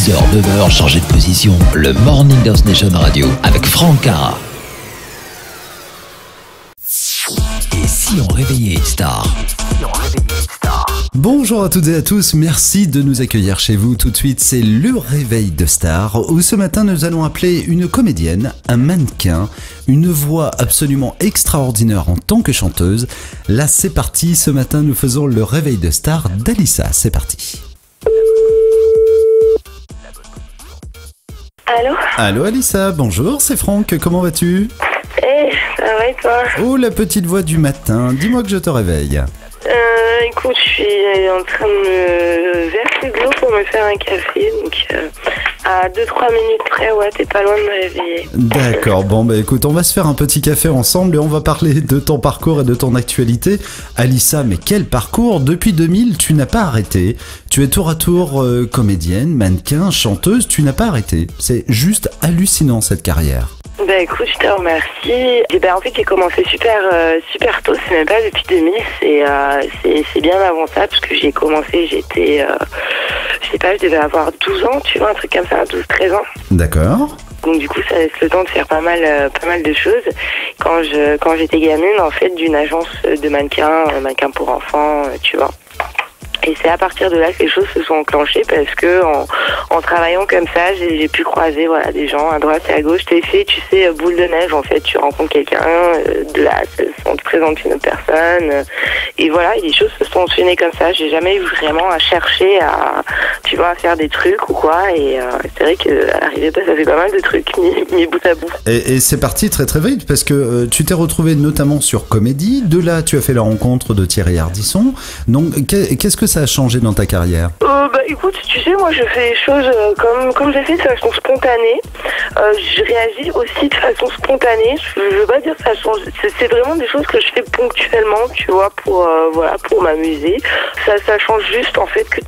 sort demeure changer de position. Le Morning Dance Nation Radio avec Franck Cara. Et si on réveillait une star? Bonjour à toutes et à tous, merci de nous accueillir chez vous. Tout de suite, c'est le réveil de star où ce matin nous allons appeler une comédienne, un mannequin, une voix absolument extraordinaire en tant que chanteuse. Là, c'est parti, ce matin nous faisons le réveil de star d'Alissa. C'est parti. Allô? Allô Alissa, bonjour, c'est Franck, comment vas-tu? Ça va et toi? Oh, la petite voix du matin, dis-moi que je te réveille. Écoute, je suis en train de me verser de l'eau pour me faire un café, donc à 2-3 minutes près, ouais, t'es pas loin de me réveiller. D'accord, bon bah écoute, on va se faire un petit café ensemble et on va parler de ton parcours et de ton actualité. Alissa, mais quel parcours! Depuis 2000, tu n'as pas arrêté. Tu es tour à tour comédienne, mannequin, chanteuse, tu n'as pas arrêté. C'est juste hallucinant cette carrière. Bah écoute, je te remercie. Et ben en fait j'ai commencé super tôt, c'est même pas depuis 2000, c'est bien avant ça, parce que j'ai commencé, j'étais, je sais pas, je devais avoir 12 ans, tu vois, un truc comme ça, 12-13 ans. D'accord. Donc du coup ça laisse le temps de faire pas mal de choses. Quand j'étais gamine, en fait, d'une agence de mannequins pour enfants, tu vois. Et c'est à partir de là que les choses se sont enclenchées, parce que en travaillant comme ça, j'ai pu croiser des gens à droite et à gauche. T'es fait, tu sais, boule de neige en fait. Tu rencontres quelqu'un, de là, on te présente une autre personne, et voilà, et les choses se sont enchaînées comme ça. J'ai jamais eu vraiment à chercher à faire des trucs ou quoi. Et c'est vrai qu'à l'arrivée, ça fait pas mal de trucs mis bout à bout. Et c'est parti très très vite, parce que tu t'es retrouvé notamment sur Comédie. De là, tu as fait la rencontre de Thierry Ardisson. Donc, qu'est-ce que ça a changé dans ta carrière? Bah écoute, tu sais, moi je fais les choses comme je fais de façon spontanée. Je réagis aussi de façon spontanée. Je veux pas dire que ça change. C'est vraiment des choses que je fais ponctuellement, tu vois, pour m'amuser. Ça change juste en fait que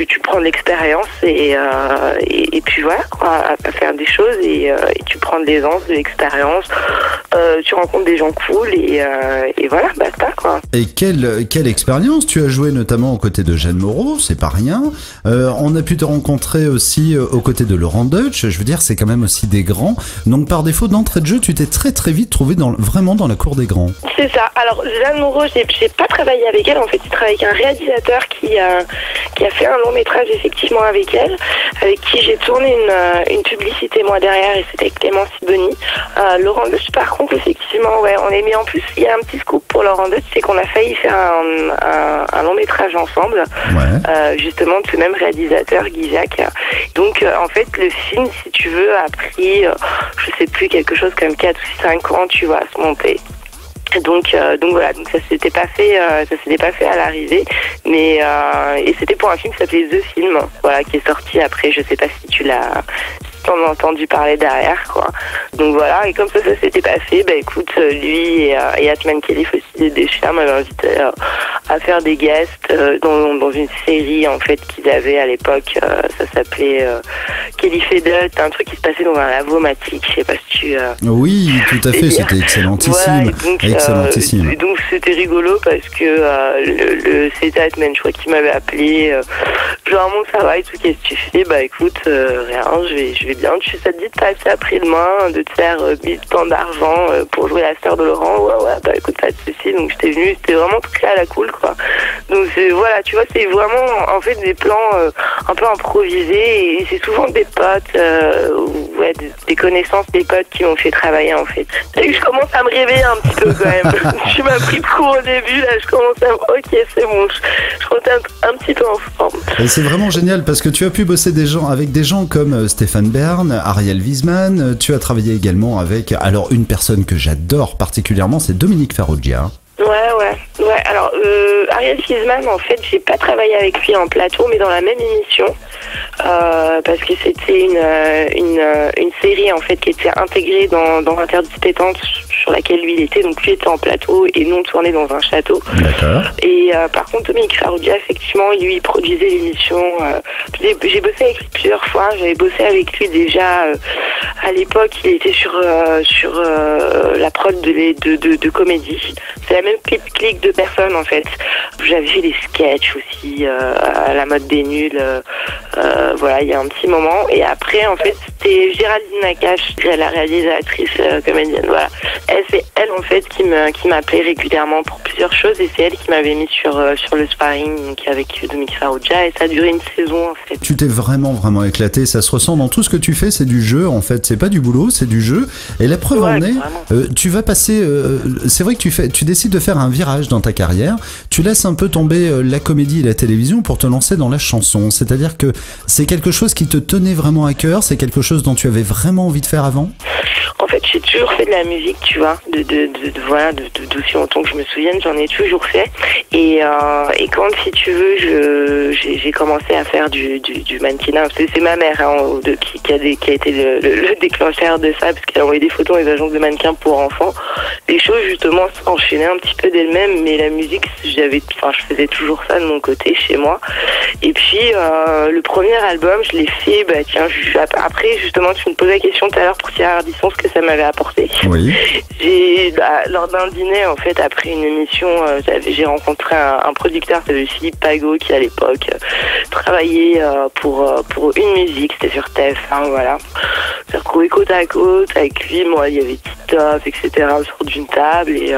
tu prends de l'expérience et puis voilà quoi, à faire des choses et tu prends de l'aisance, de l'expérience. Tu rencontres des gens cool et voilà, basta quoi. Et quelle expérience! Tu as joué notamment aux côtés de Jeanne Moreau, c'est pas rien. On a pu te rencontrer aussi aux côtés de Laurent Deutsch. Je veux dire, c'est quand même aussi des grands. Donc par défaut d'entrée de jeu, tu t'es très très vite trouvé vraiment dans la cour des grands. C'est ça. Alors Jeanne Moreau, j'ai pas travaillé avec elle. En fait, j'ai travaillé avec un réalisateur qui a fait un long métrage effectivement avec elle, avec qui j'ai tourné une publicité moi derrière, et c'était avec Clémence Sibony. Laurent Deutsch, par contre, effectivement, ouais, on est mis en plus. Il y a un petit scoop pour Laurent Deutsch, c'est qu'on a failli faire un long métrage ensemble. Ouais. Justement de ce même réalisateur, Guy Jacques. Donc en fait le film, si tu veux, a pris je sais plus, quelque chose comme 4 ou 5 ans, tu vois, à se monter. Donc voilà, donc ça s'était pas fait à l'arrivée, mais et c'était pour un film qui s'appelait The Film, voilà, qui est sorti après. Je sais pas si tu t'en as entendu parler derrière, quoi. Donc voilà, et comme ça s'était passé, bah écoute, lui et Atman Khelif aussi des chiens m'avaient invité à faire des guests dans une série en fait qu'ils avaient à l'époque. Ça s'appelait Khelif et Dut, un truc qui se passait dans un lavomatique. Je sais pas si tu. Oui, tout à fait, c'était excellentissime. Voilà, donc, excellentissime. Donc c'était rigolo parce que c'était Atman, je crois, qui m'avait appelé. Genre, ça va et tout, qu'est-ce que tu fais? Bah écoute, rien, je vais bien. Ça te dit de passer après-demain, de te faire tant d'argent pour jouer la sœur de Laurent? Ouais, bah écoute, pas de soucis. Donc j'étais venue, c'était vraiment très à la cool, quoi. Donc voilà, tu vois, c'est vraiment en fait des plans un peu improvisés, et c'est souvent des potes, des connaissances, des potes qui m'ont fait travailler en fait. Et je commence à me réveiller un petit peu quand même. Tu m'as pris de court au début, là je commence à ok, c'est bon, je compte un petit peu en forme. Et c'est vraiment génial parce que tu as pu bosser avec des gens comme Stéphane Bern, Ariel Wiesman. Tu as travaillé également avec, alors une personne que j'adore particulièrement, c'est Dominique Farrugia. Ouais. Alors, Ariel Wiesman, en fait, j'ai pas travaillé avec lui en plateau, mais dans la même émission, parce que c'était une série en fait qui était intégrée dans Interdit pétante, sur laquelle lui il était. Donc lui était en plateau et nous on tournait dans un château. D'accord. Et par contre Dominique Farrugia, effectivement, lui il produisait l'émission. J'ai bossé avec lui plusieurs fois. J'avais bossé avec lui déjà à l'époque. Il était sur la prod de comédie. C'est la même clique de personnes en fait. J'avais fait des sketchs aussi à la mode des nuls. Voilà, il y a un petit moment. Et après, en fait, c'était Géraldine Nakache, la réalisatrice comédienne. Voilà, c'est elle en fait qui m'appelait régulièrement pour plusieurs choses, et c'est elle qui m'avait mis sur le sparring donc avec Dominique Farrugia, et ça a duré une saison en fait. Tu t'es vraiment éclaté, ça se ressent dans tout ce que tu fais, c'est du jeu en fait, c'est pas du boulot, c'est du jeu. Et la preuve en est, tu vas passer, c'est vrai que tu décides de faire un virage dans ta carrière, tu laisses un peu tomber la comédie et la télévision pour te lancer dans la chanson, c'est-à-dire que c'est quelque chose qui te tenait vraiment à cœur, c'est quelque chose dont tu avais vraiment envie de faire avant? En fait, j'ai toujours fait de la musique, tu vois, d'aussi longtemps que je me souvienne, j'en ai toujours fait. Et quand, si tu veux, j'ai commencé à faire du mannequinat, c'est ma mère qui a été le déclencheur de ça, parce qu'elle a envoyé des photos dans les agences de mannequins pour enfants. Les choses, justement, s'enchaînaient un petit peu d'elles-mêmes, mais la musique, je faisais toujours ça de mon côté, chez moi. Et puis, le premier album, je l'ai fait, après, justement, tu me posais la question tout à l'heure pour Thierry Ardisson, ce que ça m'avait apporté. Oui. Lors d'un dîner, en fait, après une émission, j'ai rencontré un producteur, c'était Philippe Pagot, qui à l'époque travaillait pour une musique, c'était sur TF1, voilà. On s'est retrouvés côte à côte avec lui, moi il y avait Titoff, etc. autour d'une table, et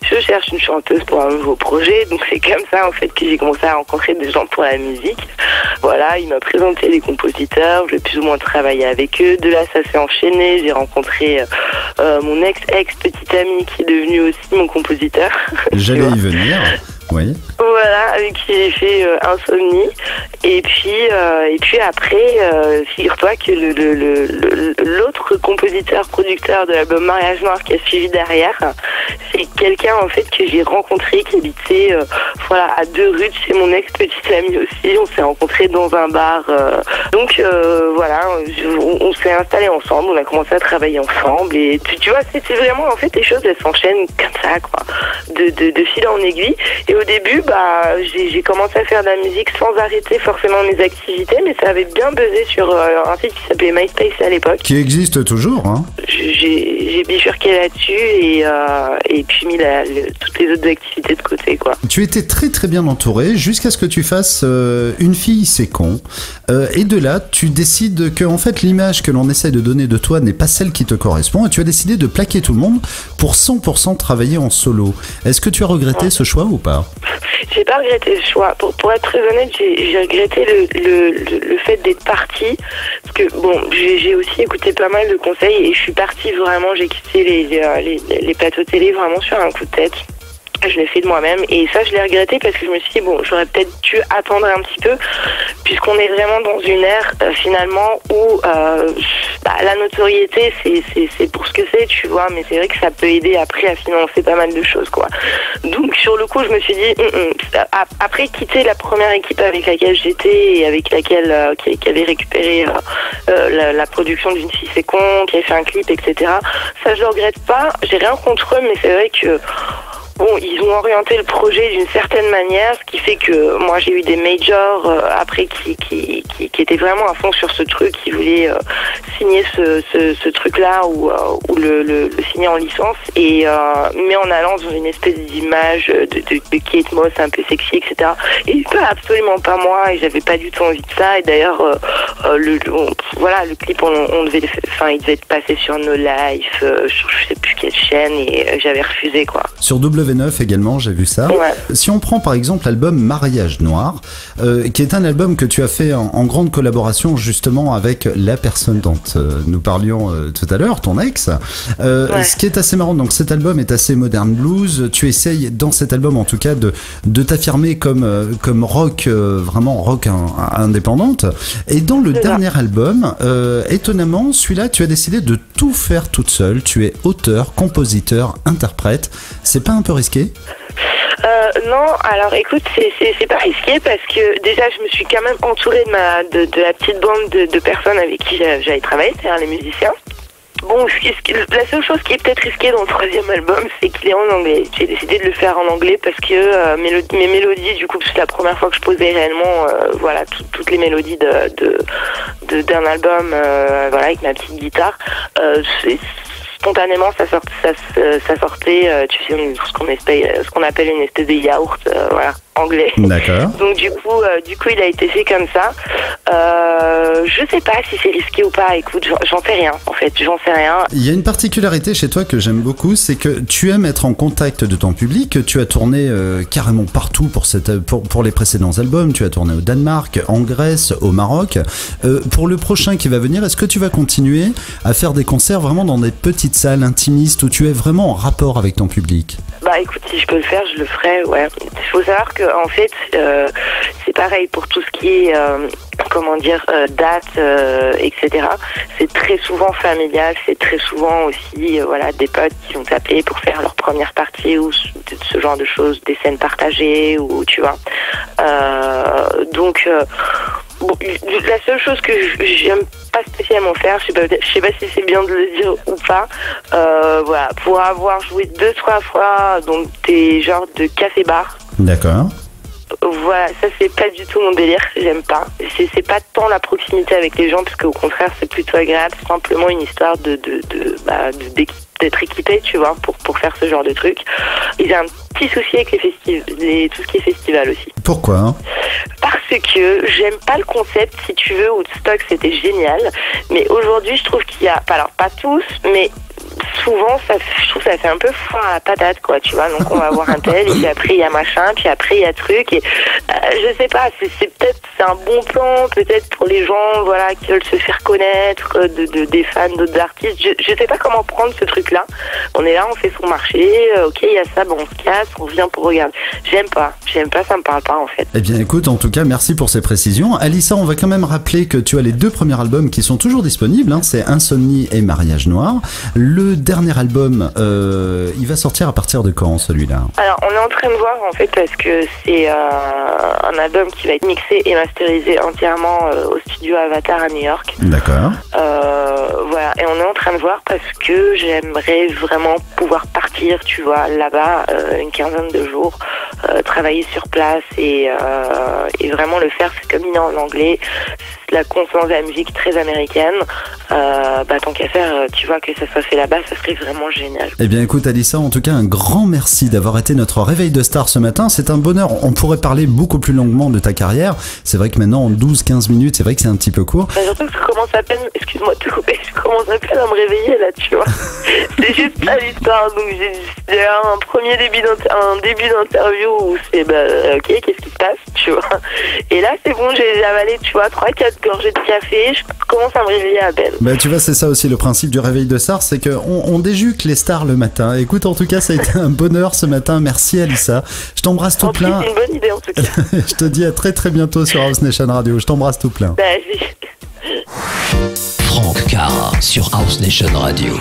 je cherche une chanteuse pour un nouveau projet, donc c'est comme ça en fait que j'ai commencé à rencontrer des gens pour la musique. Voilà, il m'a présenté les compositeurs, j'ai plus ou moins travaillé avec eux, de là ça s'est enchaîné, j'ai rencontré mon ex-petite amie qui est devenue aussi mon compositeur. J'allais y venir. Oui. Voilà, avec qui j'ai fait Insomnie. Et puis après, figure-toi que l'autre compositeur-producteur de l'album Mariage Noir qui a suivi derrière, c'est quelqu'un en fait que j'ai rencontré qui habitait à 2 rues de chez mon ex-petite amie aussi. On s'est rencontrés dans un bar. Donc voilà, on s'est installés ensemble, on a commencé à travailler ensemble. Et tu vois, c'est vraiment en fait les choses elles s'enchaînent comme ça, quoi, de fil en aiguille. Et au début, j'ai commencé à faire de la musique sans arrêter forcément mes activités, mais ça avait bien buzzé sur un site qui s'appelait MySpace à l'époque. Qui existe toujours, hein. J'ai bifurqué là-dessus et puis mis toutes les autres activités de côté, quoi. Tu étais très très bien entouré jusqu'à ce que tu fasses Une fille c'est con. Et de là, tu décides que en fait l'image que l'on essaie de donner de toi n'est pas celle qui te correspond, et tu as décidé de plaquer tout le monde pour 100% travailler en solo. Est-ce que tu as regretté ce choix ou pas? J'ai pas regretté le choix. Pour être très honnête, j'ai regretté le fait d'être partie, parce que bon, j'ai aussi écouté pas mal de conseils et je suis partie vraiment. J'ai quitté les plateaux télé vraiment sur un coup de tête. Je l'ai fait de moi-même, et ça je l'ai regretté parce que je me suis dit j'aurais peut-être dû attendre un petit peu, puisqu'on est vraiment dans une ère finalement où la notoriété c'est pour ce que c'est, tu vois, mais c'est vrai que ça peut aider après à financer pas mal de choses, quoi. Donc sur le coup je me suis dit après quitter la première équipe avec laquelle j'étais et avec laquelle qui avait récupéré la production d'Une fille c'est con, qui avait fait un clip, etc. Ça je le regrette pas, j'ai rien contre eux, mais c'est vrai que ils ont orienté le projet d'une certaine manière, ce qui fait que moi j'ai eu des majors après qui étaient vraiment à fond sur ce truc, qui voulaient signer ce truc-là ou le signer en licence, et mais en allant dans une espèce d'image de Kate Moss un peu sexy, etc. Et absolument pas moi, et j'avais pas du tout envie de ça. Et d'ailleurs le clip il devait être passé sur No Life, sur je sais plus quelle chaîne, et j'avais refusé, quoi. Sur W9 également, j'ai vu ça. Ouais. Si on prend par exemple l'album Mariage Noir, qui est un album que tu as fait en grande collaboration justement avec la personne dont nous parlions tout à l'heure, ton ex. Ce qui est assez marrant, donc cet album est assez modern blues. Tu essayes dans cet album en tout cas de t'affirmer comme rock, vraiment rock indépendante. Et dans le dernier album, étonnamment, celui-là, tu as décidé de tout faire toute seule. Tu es auteur, compositeur, interprète. C'est pas un peu risqué? Non, alors écoute, c'est pas risqué parce que déjà je me suis quand même entourée de la petite bande de personnes avec qui j'avais travaillé, c'est-à-dire les musiciens. Bon, la seule chose qui est peut-être risquée dans le 3e album, c'est qu'il est en anglais. J'ai décidé de le faire en anglais parce que mes mélodies, du coup, c'est la première fois que je posais réellement, toutes les mélodies d'un album, avec ma petite guitare. Spontanément, ça sortait, tu sais, ce qu'on appelle une espèce de yaourt, anglais. D'accord. Donc du coup, il a été fait comme ça. Je sais pas si c'est risqué ou pas. Écoute, j'en sais rien. En fait, j'en sais rien. Il y a une particularité chez toi que j'aime beaucoup, c'est que tu aimes être en contact de ton public. Tu as tourné carrément partout pour les précédents albums. Tu as tourné au Danemark, en Grèce, au Maroc. Pour le prochain qui va venir, est-ce que tu vas continuer à faire des concerts vraiment dans des petites salles intimistes où tu es vraiment en rapport avec ton public? Bah écoute, si je peux le faire, je le ferai, ouais. Il faut savoir que en fait, c'est pareil pour tout ce qui est, date, etc. C'est très souvent familial, c'est très souvent aussi, des potes qui vont t'appeler pour faire leur première partie ou ce genre de choses, des scènes partagées ou tu vois. Bon, la seule chose que j'aime pas spécialement faire, je sais pas si c'est bien de le dire ou pas, pour avoir joué 2-3 fois dans des genres de café-bar. D'accord. Voilà, ça c'est pas du tout mon délire, j'aime pas. C'est pas tant la proximité avec les gens, parce qu'au contraire c'est plutôt agréable, c'est simplement une histoire d'être équipé, tu vois, pour faire ce genre de truc. Et j'ai un petit souci avec tout ce qui est festival aussi. Pourquoi, hein? Parce que j'aime pas le concept, si tu veux, Woodstock c'était génial, mais aujourd'hui je trouve qu'il y a, alors pas tous, mais souvent je trouve que ça fait un peu foin à la patate, quoi, tu vois. Donc on va voir un tel, et puis après il y a machin, puis après il y a truc, et je sais pas, c'est un bon plan peut-être pour les gens, voilà, qui veulent se faire connaître, des fans d'autres artistes. Je sais pas comment prendre ce truc là. On est là, on fait son marché, ok, il y a ça, bon, on se casse, on revient pour regarder. J'aime pas, ça me parle pas en fait. Eh bien écoute, en tout cas merci pour ces précisions. Alissa, on va quand même rappeler que tu as les 2 premiers albums qui sont toujours disponibles, hein, c'est Insomnie et Mariage Noir. Le dernier album, il va sortir à partir de quand, celui-là? Alors on est en train de voir en fait, parce que c'est un album qui va être mixé et masterisé entièrement au studio Avatar à New York. D'accord. Voilà, et on est en train de voir parce que j'aimerais vraiment pouvoir partir, tu vois, là-bas une quinzaine de jours, travailler sur place et vraiment le faire. C'est comme il est en anglais, la consonance de la musique très américaine. Tant qu'à faire, tu vois, que ça soit fait là-bas, ça serait vraiment génial. Eh bien écoute Alissa, en tout cas un grand merci d'avoir été notre réveil de star ce matin. C'est un bonheur, on pourrait parler beaucoup plus longuement de ta carrière. C'est vrai que maintenant en 12-15 minutes, c'est vrai que c'est un petit peu court. Surtout que je commence à peine, excuse-moi de te couper, je commence à peine à me réveiller là, tu vois. C'est juste ça l'histoire. Donc j'ai un début d'interview où c'est ok, qu'est-ce qui se passe, tu vois. Et là c'est bon, j'ai avalé, tu vois, 3-4 gorgées de café, je commence à me réveiller à peine. Tu vois, c'est ça aussi le principe du réveil de star, c'est qu'on déjuque les stars le matin. Écoute, en tout cas, ça a été un bonheur ce matin. Merci Alissa. Je t'embrasse tout plein. C'est une bonne idée en tout cas. Je te dis à très très bientôt sur House Nation Radio. Je t'embrasse tout plein. Franck Cara sur House Nation Radio.